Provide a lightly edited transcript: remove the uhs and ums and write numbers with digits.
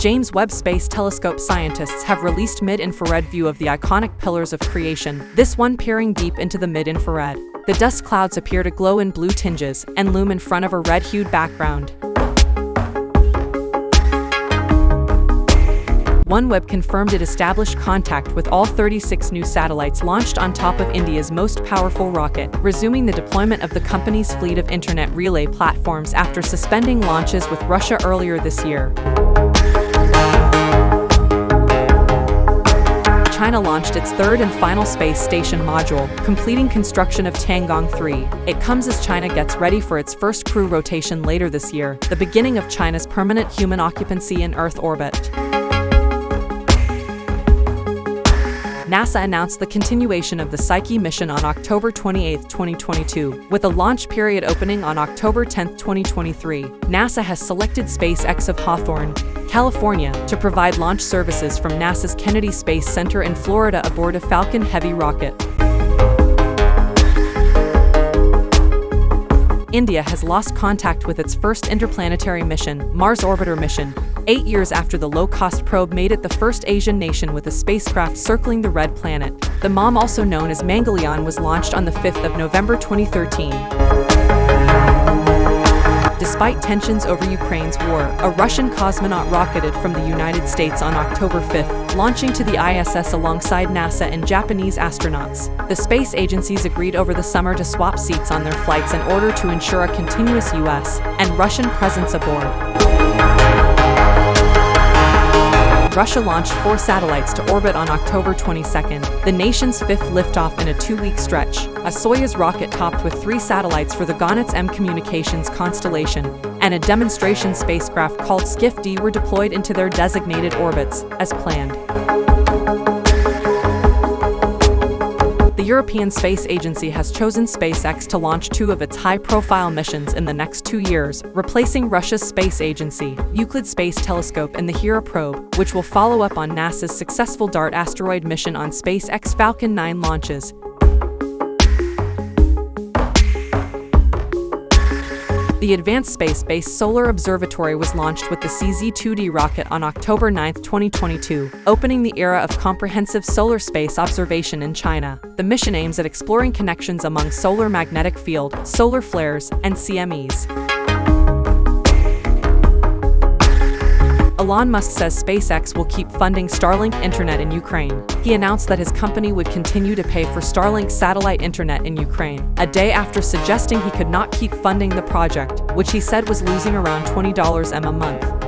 James Webb Space Telescope scientists have released mid-infrared view of the iconic pillars of creation, this one peering deep into the mid-infrared. The dust clouds appear to glow in blue tinges and loom in front of a red-hued background. OneWeb confirmed it established contact with all 36 new satellites launched on top of India's most powerful rocket, resuming the deployment of the company's fleet of internet relay platforms after suspending launches with Russia earlier this year. China launched its third and final space station module, completing construction of Tiangong 3. It comes as China gets ready for its first crew rotation later this year, the beginning of China's permanent human occupancy in Earth orbit. NASA announced the continuation of the Psyche mission on October 28, 2022, with a launch period opening on October 10, 2023. NASA has selected SpaceX of Hawthorne, California, to provide launch services from NASA's Kennedy Space Center in Florida aboard a Falcon Heavy rocket. India has lost contact with its first interplanetary mission, Mars Orbiter mission, 8 years after the low-cost probe made it the first Asian nation with a spacecraft circling the red planet. The MOM, also known as Mangalyaan, was launched on the 5th of November 2013. Despite tensions over Ukraine's war, a Russian cosmonaut rocketed from the United States on October 5, launching to the ISS alongside NASA and Japanese astronauts. The space agencies agreed over the summer to swap seats on their flights in order to ensure a continuous U.S. and Russian presence aboard. Russia launched 4 satellites to orbit on October 22, the nation's 5th liftoff in a 2-week stretch. A Soyuz rocket topped with 3 satellites for the Gonets M communications constellation, and a demonstration spacecraft called Skiff-D were deployed into their designated orbits, as planned. The European Space Agency has chosen SpaceX to launch 2 of its high-profile missions in the next 2 years, replacing Russia's space agency, Euclid Space Telescope, and the Hera probe, which will follow up on NASA's successful DART asteroid mission on SpaceX Falcon 9 launches. The Advanced Space-Based Solar Observatory was launched with the CZ-2D rocket on October 9, 2022, opening the era of comprehensive solar space observation in China. The mission aims at exploring connections among solar magnetic field, solar flares, and CMEs. Elon Musk says SpaceX will keep funding Starlink internet in Ukraine. He announced that his company would continue to pay for Starlink satellite internet in Ukraine, a day after suggesting he could not keep funding the project, which he said was losing around $20 a month.